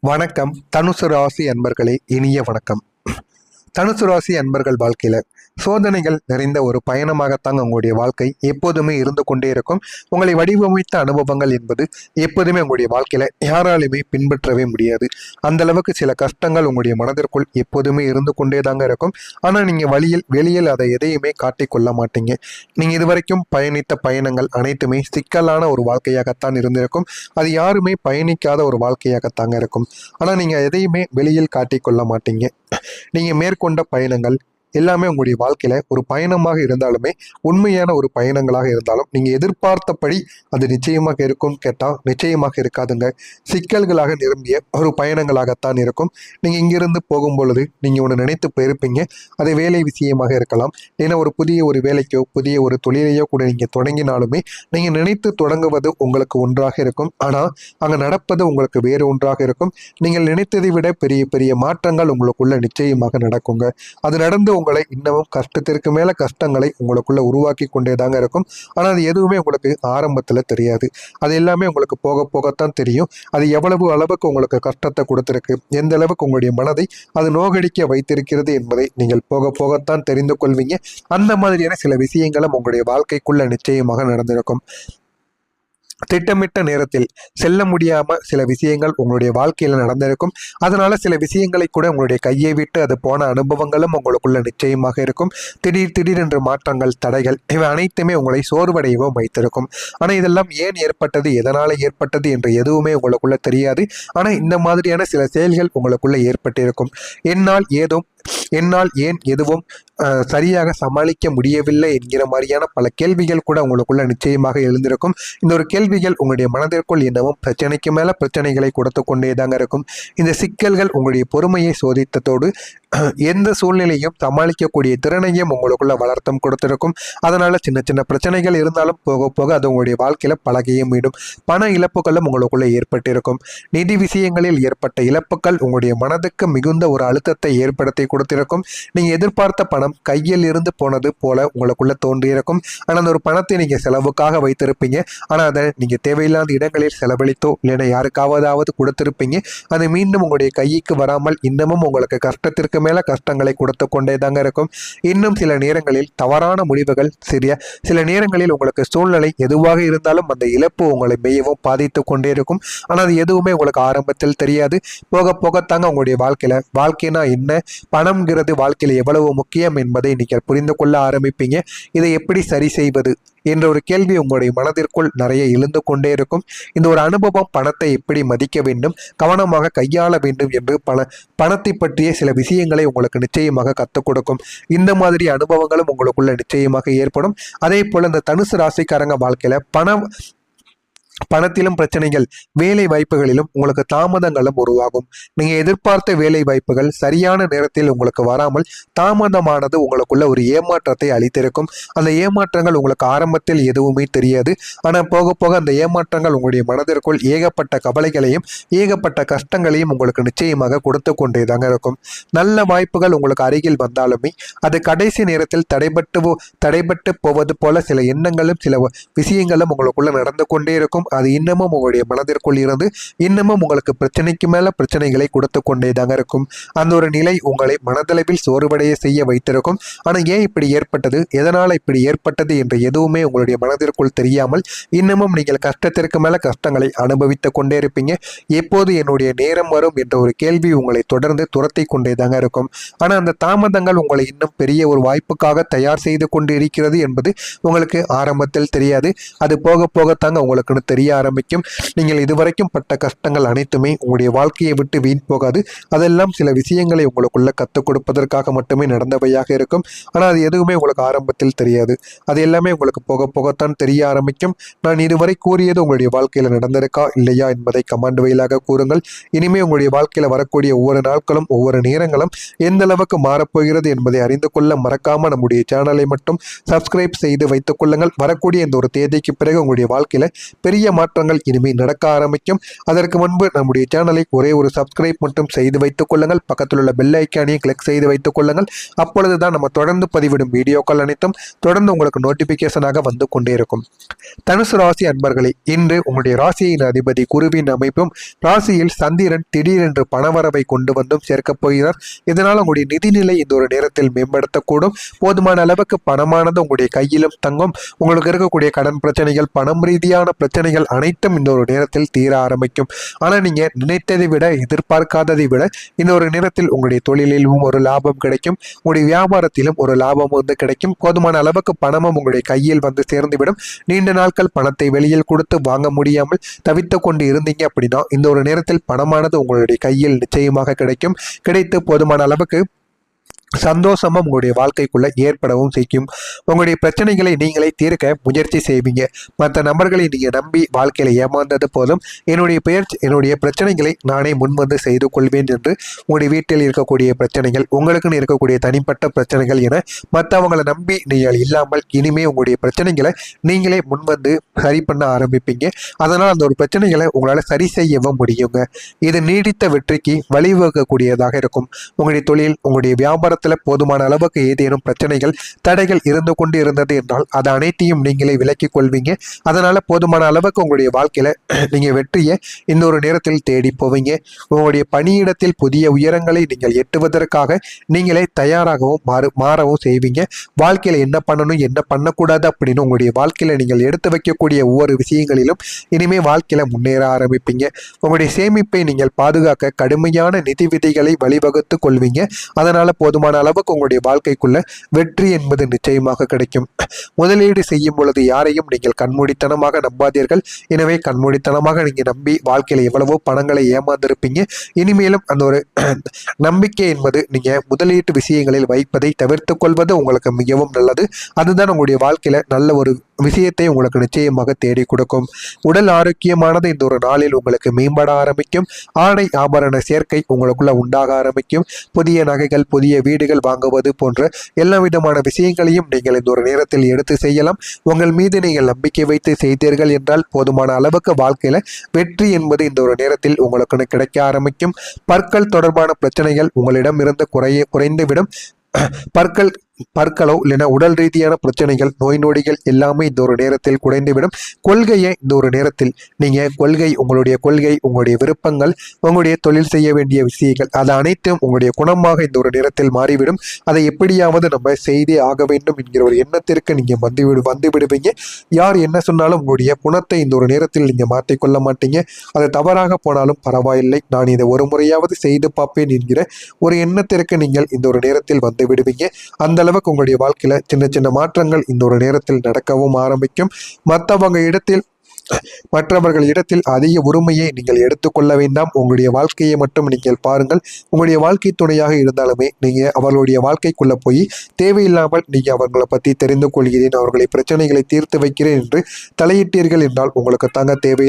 வணக்கம் தனுசு ராசி அன்பர்களே, இனிய வணக்கம். தனுசு ராசி அன்பர்கள் வாழ்க்கையில சோதனைகள் நிறைந்த ஒரு பயணமாகத்தாங்க உங்களுடைய வாழ்க்கை எப்போதுமே இருந்து கொண்டே இருக்கும். உங்களை வடிவமைத்த அனுபவங்கள் என்பது எப்போதுமே உங்களுடைய வாழ்க்கையில யாராலுமே பின்பற்றவே முடியாது. அந்த அளவுக்கு சில கஷ்டங்கள் உங்களுடைய மனதிற்குள் எப்போதுமே இருந்து கொண்டே தாங்க இருக்கும். ஆனா நீங்க வெளியில் அதை எதையுமே காட்டிக்கொள்ள மாட்டீங்க. நீங்க இதுவரைக்கும் பயணித்த பயணங்கள் அனைத்துமே சிக்கலான ஒரு வாழ்க்கையாகத்தான் இருந்திருக்கும். அது யாருமே பயணிக்காத ஒரு வாழ்க்கையாகத்தாங்க இருக்கும். ஆனா நீங்க எதையுமே வெளியில் காட்டிக்கொள்ள மாட்டீங்க. நீங்க மேற்கொண்ட பயணங்கள் எல்லாமே உங்களுடைய வாழ்க்கையில ஒரு பயணமாக இருந்தாலுமே, உண்மையான ஒரு பயணங்களாக இருந்தாலும் நீங்க எதிர்பார்த்தபடி அது நிச்சயமாக இருக்கும் கேட்டால் நிச்சயமாக இருக்காதுங்க. சிக்கல்களாக நிரம்பிய ஒரு பயணங்களாகத்தான் இருக்கும். நீங்க இங்கிருந்து போகும் பொழுது நீங்க ஒன்று நினைத்து போயிருப்பீங்க. அது வேலை விஷயமாக இருக்கலாம், ஏன்னா ஒரு புதிய ஒரு வேலைக்கோ புதிய ஒரு தொழிலையோ கூட நீங்க தொடங்கினாலுமே நீங்க நினைத்து தொடங்குவது உங்களுக்கு ஒன்றாக இருக்கும். ஆனா அங்க நடப்பது உங்களுக்கு வேறு ஒன்றாக இருக்கும். நீங்கள் நினைத்ததை விட பெரிய பெரிய மாற்றங்கள் உங்களுக்குள்ள நிச்சயமாக நடக்குங்க. அது நடந்து உங்களை இன்னமும் கஷ்டத்திற்கு மேல கஷ்டங்களை உங்களுக்குள்ள உருவாக்கி கொண்டே தாங்க இருக்கும். ஆனா அது எதுவுமே உங்களுக்கு ஆரம்பத்துல தெரியாது. அது எல்லாமே உங்களுக்கு போக போகத்தான் தெரியும். அது எவ்வளவு அளவுக்கு உங்களுக்கு கஷ்டத்தை கொடுத்திருக்கு, எந்த அளவுக்கு உங்களுடைய மனதை அது நோகடிக்க வைத்திருக்கிறது என்பதை நீங்கள் போக போகத்தான் தெரிந்து கொள்வீங்க. அந்த மாதிரியான சில விஷயங்களும் உங்களுடைய வாழ்க்கைக்குள்ள நிச்சயமாக நடந்திருக்கும். திட்டமிட்ட நேரத்தில் செல்ல முடியாம சில விஷயங்கள் உங்களுடைய வாழ்க்கையில நடந்திருக்கும். அதனால சில விஷயங்களை கூட உங்களுடைய கையை விட்டு அது போன அனுபவங்களும் உங்களுக்குள்ள நிச்சயமாக இருக்கும். திடீரென்று மாற்றங்கள், தடைகள் இவை அனைத்துமே உங்களை சோர்வடையவும் வைத்திருக்கும். ஆனா இதெல்லாம் ஏன் ஏற்பட்டது, எதனால ஏற்பட்டது என்று எதுவுமே உங்களுக்குள்ள தெரியாது. ஆனா இந்த மாதிரியான சில செயல்கள் உங்களுக்குள்ள ஏற்பட்டிருக்கும். என்னால் ஏன் எதுவும் சரியாக சமாளிக்க முடியவில்லை என்கிற மாதிரியான பல கேள்விகள் கூட உங்களுக்குள்ள நிச்சயமாக எழுந்திருக்கும். இந்த ஒரு கேள்விகள் உங்களுடைய மனதிற்குள் என்னவும் பிரச்சனைக்கு மேல பிரச்சனைகளை கொடுத்து கொண்டேதாங்க இருக்கும். இந்த சிக்கல்கள் உங்களுடைய பொறுமையை சோதித்ததோடு எந்த சூழ்நிலையும் சமாளிக்கக்கூடிய திறனையும் உங்களுக்குள்ள வளர்த்தம் கொடுத்திருக்கும். அதனால சின்ன சின்ன பிரச்சனைகள் இருந்தாலும் போக போக அது உங்களுடைய வாழ்க்கையில பழகையும் மீண்டும் பண இழப்புகளும் உங்களுக்குள்ள ஏற்பட்டிருக்கும். நிதி விஷயங்களில் ஏற்பட்ட இழப்புகள் உங்களுடைய மனதுக்கு மிகுந்த ஒரு அழுத்தத்தை ஏற்படுத்தி கொடுத்திருக்கும். நீங்க எதிர்பார்த்த பணம் கையில் இருந்து போனது போல உங்களுக்குள்ள தோன்றியிருக்கும். ஆனா அந்த ஒரு பணத்தை நீங்க செலவுக்காக வைத்திருப்பீங்க. ஆனா அதை நீங்க தேவையில்லாத இடங்களில் செலவழித்தோ இல்லைன்னா யாருக்காவதாவது கொடுத்திருப்பீங்க. அது மீண்டும் உங்களுடைய கைக்கு வராமல் இன்னமும் உங்களுக்கு கஷ்டத்திற்கு மேல கஷ்டங்களை கொடுத்து கொண்டே தாங்க இருக்கும். இன்னும் சில நேரங்களில் தவறான முடிவுகள், சில நேரங்களில் உங்களுக்கு சூழ்நிலை எதுவாக இருந்தாலும் அந்த இழப்பு உங்களை மெய்யவும் பாதித்து கொண்டே இருக்கும். ஆனா அது எதுவுமே உங்களுக்கு ஆரம்பத்தில் தெரியாது. போக போகத்தாங்க உங்களுடைய வாழ்க்கைனா என்ன, பணம்ங்கிறது வாழ்க்கையில எவ்வளவு முக்கியம் என்பதை நீங்கள் புரிந்து கொள்ள ஆரம்பிப்பீங்க. இதை எப்படி சரி செய்வது என்ற ஒரு கேள்வி உங்களுடைய மனதிற்குள் நிறைய எழுந்து கொண்டே இருக்கும். இந்த ஒரு அனுபவம் பணத்தை எப்படி மதிக்க வேண்டும், கவனமாக கையாள வேண்டும் என்று பணத்தை பற்றிய சில விஷயங்களை உங்களுக்கு நிச்சயமாக கற்றுக் கொடுக்கும். இந்த மாதிரி அனுபவங்களும் உங்களுக்குள்ள நிச்சயமாக ஏற்படும். அதே போல இந்த தனுசு ராசிக்காரங்க வாழ்க்கையில பணத்திலும் பிரச்சனைகள், வேலை வாய்ப்புகளிலும் உங்களுக்கு தாமதங்களும் உருவாகும். நீங்க எதிர்பார்த்த வேலை வாய்ப்புகள் சரியான நேரத்தில் உங்களுக்கு வராமல் தாமதமானது உங்களுக்குள்ள ஒரு ஏமாற்றத்தை அளித்திருக்கும். அந்த ஏமாற்றங்கள் உங்களுக்கு ஆரம்பத்தில் எதுவுமே தெரியாது. ஆனா போக போக அந்த ஏமாற்றங்கள் உங்களுடைய மனதிற்குள் ஏகப்பட்ட கவலைகளையும் ஏகப்பட்ட கஷ்டங்களையும் உங்களுக்கு நிச்சயமாக கொடுத்து கொண்டே தாங்க இருக்கும். நல்ல வாய்ப்புகள் உங்களுக்கு அருகில் வந்தாலுமே அது கடைசி நேரத்தில் தடைபட்டு போவது போல சில எண்ணங்களும் சில விஷயங்களும் உங்களுக்குள்ள நடந்து கொண்டே இருக்கும். அது இன்னமும் உங்களுடைய மனதிற்குள் இருந்து இன்னமும் உங்களுக்கு பிரச்சனைக்கு மேல பிரச்சனைகளை கொடுத்து கொண்டே தாங்க இருக்கும். அந்த ஒரு நிலை உங்களை மனதளவில் சோர்வடைய செய்ய வைத்திருக்கும். ஆனா ஏன் இப்படி ஏற்பட்டது, எதனால இப்படி ஏற்பட்டது என்று எதுவுமே உங்களுடைய மனதிற்குள் தெரியாமல் இன்னமும் நீங்கள் கஷ்டத்திற்கு மேல கஷ்டங்களை அனுபவித்துக் கொண்டே இருப்பீங்க. எப்போது என்னுடைய நேரம் வரும் என்ற ஒரு கேள்வி உங்களை தொடர்ந்து துரத்தி கொண்டே தாங்க இருக்கும். ஆனா அந்த தாமதங்கள் உங்களை இன்னும் பெரிய ஒரு வாய்ப்புக்காக தயார் செய்து கொண்டு இருக்கிறது என்பது உங்களுக்கு ஆரம்பத்தில் தெரியாது. அது போக போகத்தாங்க உங்களுக்கு தெரிய ஆரம்பிக்கும். நீங்கள் இதுவரைக்கும் பட்ட கஷ்டங்கள் அனைத்துமே உங்களுடைய வாழ்க்கையை விட்டு வீண் போகாது. அதெல்லாம் சில விஷயங்களை உங்களுக்குள்ள கற்றுக் கொடுப்பதற்காக மட்டுமே நடந்தவையாக இருக்கும். ஆனால் அது எதுவுமே உங்களுக்கு ஆரம்பத்தில் தெரியாது. அது எல்லாமே உங்களுக்கு போக போகத்தான் தெரிய ஆரம்பிக்கும். நான் இதுவரை கூறியது உங்களுடைய வாழ்க்கையில நடந்திருக்கா இல்லையா என்பதை கமெண்ட் வழியாக கூறுங்கள். இனிமே உங்களுடைய வாழ்க்கையில வரக்கூடிய ஒவ்வொரு நாட்களும் ஒவ்வொரு நேரங்களும் எந்த அளவுக்கு மாறப்போகிறது என்பதை அறிந்து கொள்ள மறக்காம நம்முடைய சேனலை மட்டும் சப்ஸ்கிரைப் செய்து வைத்துக் கொள்ளுங்கள். வரக்கூடிய இந்த ஒரு தேதிக்கு பிறகு உங்களுடைய வாழ்க்கையில பெரிய புதிய மாற்றங்கள் இனிமேல் நடக்க ஆரம்பிக்கும். அதற்கு முன்பு நம்முடைய சேனலை ஒரே ஒரு சப்ஸ்கிரைப் மட்டும் செய்து வைத்துக் கொள்ளுங்கள். பக்கத்தில் உள்ள பெல் ஐக்கானையும் கிளிக் செய்து வைத்துக் கொள்ளுங்கள். அப்பொழுதுதான் நம்ம தொடர்ந்து பதிவிடும் வீடியோக்கள் அனைத்தும் தொடர்ந்து உங்களுக்கு நோட்டிபிகேஷனாக வந்து கொண்டே இருக்கும். தனுசு ராசி அன்பர்களே, இன்று உங்களுடைய ராசியின் அதிபதி குருவின் அமைப்பும் ராசியில் சந்திரன் திடீரென்று பணவரவை கொண்டு வந்தும் சேர்க்கப் போகிறார். இதனால் உங்களுடைய நிதிநிலை இந்த ஒரு நேரத்தில் மேம்படுத்தக்கூடும். போதுமான அளவுக்கு பணமானது உங்களுடைய கையிலும் தங்கும். உங்களுக்கு இருக்கக்கூடிய கடன் பிரச்சனைகள், பணம் ரீதியான பிரச்சனைகள் அனைத்தும் இந்த ஒரு நேரத்தில் தீர ஆரம்பிக்கும். ஆனா நீங்க நினைத்ததை விட, எதிர்பார்க்காததை விட இந்த ஒரு நேரத்தில் உங்களுடைய தொழிலிலும் ஒரு லாபம் கிடைக்கும். உங்களுடைய வியாபாரத்திலும் ஒரு லாபம் வந்து கிடைக்கும். போதுமான அளவுக்கு பணமும் உங்களுடைய கையில் வந்து சேர்ந்துவிடும். நீண்ட நாட்கள் பணத்தை வெளியில் கொடுத்து வாங்க முடியாமல் தவித்து கொண்டு இருந்தீங்க அப்படின்னா இந்த ஒரு நேரத்தில் பணமானது உங்களுடைய கையில் நிச்சயமாக கிடைக்கும். கிடைத்து போதுமான அளவுக்கு சந்தோஷமும் உங்களுடைய வாழ்க்கைக்குள்ள ஏற்படவும் செய்யும். உங்களுடைய பிரச்சனைகளை நீங்களே தீர்க்க முயற்சி செய்வீங்க. மற்ற நபர்களை நீங்க நம்பி வாழ்க்கையில ஏமாந்தது போதும், என்னுடைய பிரச்சனைகளை நானே முன்வந்து செய்து கொள்வேன் என்று உங்களுடைய வீட்டில் இருக்கக்கூடிய பிரச்சனைகள், உங்களுக்குன்னு இருக்கக்கூடிய தனிப்பட்ட பிரச்சனைகள் என மற்றவங்களை நம்பி நீங்கள் இல்லாமல் இனிமே உங்களுடைய பிரச்சனைகளை நீங்களே முன்வந்து சரி பண்ண ஆரம்பிப்பீங்க. அதனால் அந்த ஒரு பிரச்சனைகளை உங்களால் சரி செய்யவும் முடியுங்க. இது நீடித்த வெற்றிக்கு வழிவகுக்கக்கூடியதாக இருக்கும். உங்களுடைய தொழில், உங்களுடைய வியாபாரத்தில் போதுமான அளவுக்கு ஏதேனும் பிரச்சனைகள், தடைகள் இருந்து கொண்டு இருந்தது என்றால் அது அனைத்தையும் நீங்களே விலக்கிக் கொள்வீங்க. அதனால போதுமான அளவுக்கு உங்களுடைய வாழ்க்கையில நீங்க வெற்றியை இந்த ஒரு நேரத்தில் தேடி போவீங்க. உங்களுடைய பணியிடத்தில் புதிய உயரங்களை நீங்கள் எட்டுவதற்காக நீங்களே தயாராகவும் மாறவும் செய்வீங்க. வாழ்க்கையில என்ன பண்ணணும், என்ன பண்ணக்கூடாது அப்படின்னு உங்களுடைய வாழ்க்கையில நீங்கள் எடுத்து வைக்கக்கூடிய ஒவ்வொரு விஷயங்களிலும் இனிமே வாழ்க்கையில முன்னேற ஆரம்பிப்பீங்க. உங்களுடைய சேமிப்பை நீங்கள் பாதுகாக்க கடுமையான நிதி விதிகளை வழிவகுத்து கொள்வீங்க. அதனால போதுமான அளவுக்கு உங்களுடைய வாழ்க்கைக்குள்ள வெற்றி என்பது நிச்சயமாக கிடைக்கும். முதலீடு செய்யும் பொழுது யாரையும் நீங்கள் கண்மூடித்தனமாக நம்பாதீர்கள். எனவே கண்மூடித்தனமாக நீங்க நம்பி வாழ்க்கையில எவ்வளவோ பணங்களை ஏமாந்திருப்பீங்க. இனிமேலும் அந்த ஒரு நம்பிக்கை என்பது நீங்க முதலீட்டு விஷயங்களில் வைப்பதை தவிர்த்து கொள்வது உங்களுக்கு மிகவும் நல்லது. அதுதான் உங்களுடைய வாழ்க்கையில நல்ல ஒரு விஷயத்தை உங்களுக்கு நிச்சயமாக தேடி கொடுக்கும். உடல் ஆரோக்கியமானது இந்த ஒரு நாளில் உங்களுக்கு மேம்பட ஆரம்பிக்கும். ஆடை ஆபரண சேர்க்கை உங்களுக்குள்ள உண்டாக ஆரம்பிக்கும். புதிய நகைகள், புதிய வீடுகள் வாங்குவது போன்ற எல்லா விதமான விஷயங்களையும் நீங்கள் இந்த ஒரு நேரத்தில் எடுத்து செய்யலாம். உங்கள் மீது நீங்கள் நம்பிக்கை வைத்து செய்தீர்கள் என்றால் போதுமான அளவுக்கு வாழ்க்கையில வெற்றி என்பது இந்த ஒரு நேரத்தில் உங்களுக்கு கிடைக்க ஆரம்பிக்கும். பற்கள் தொடர்பான பிரச்சனைகள் உங்களிடம் இருந்து குறைந்துவிடும். பற்களோ இல்லைன்னா உடல் ரீதியான பிரச்சனைகள், நோய் நொடிகள் எல்லாமே இந்த ஒரு நேரத்தில் குறைந்துவிடும். கொள்கையை இந்த ஒரு நேரத்தில் உங்களுடைய கொள்கை, உங்களுடைய விருப்பங்கள், உங்களுடைய தொழில் செய்ய வேண்டிய விஷயங்கள் அது அனைத்தும் உங்களுடைய குணமாக இந்த ஒரு நேரத்தில் மாறிவிடும். அதை எப்படியாவது நம்ம செய்தே ஆக வேண்டும் என்கிற ஒரு எண்ணத்திற்கு நீங்க வந்து விடுவீங்க. யார் என்ன சொன்னாலும் உங்களுடைய குணத்தை இந்த ஒரு நேரத்தில் நீங்க மாற்றிக்கொள்ள மாட்டீங்க. அது தவறாக போனாலும் பரவாயில்லை, நான் இதை ஒரு முறையாவது செய்து பார்ப்பேன் என்கிற ஒரு எண்ணத்திற்கு நீங்கள் இந்த ஒரு நேரத்தில் வந்து விடுவீங்க. அந்த அளவுக்கு உங்களுடைய வாழ்க்கையில சின்ன சின்ன மாற்றங்கள் இந்த ஒரு நேரத்தில் நடக்கவும் ஆரம்பிக்கும். மற்றவர்கள் இடத்தில் அதிக உரிமையை நீங்கள் எடுத்துக்கொள்ள வேண்டாம். உங்களுடைய வாழ்க்கையை மட்டும் நீங்கள் பாருங்கள். உங்களுடைய வாழ்க்கை துணையாக இருந்தாலுமே நீங்க அவர்களுடைய வாழ்க்கைக்குள்ள போய் தேவையில்லாமல் நீங்க அவர்களை பற்றி தெரிந்து கொள்கிறேன், அவர்களை பிரச்சனைகளை தீர்த்து வைக்கிறேன் என்று தலையிட்டீர்கள் என்றால் உங்களுக்கு தாங்க தேவை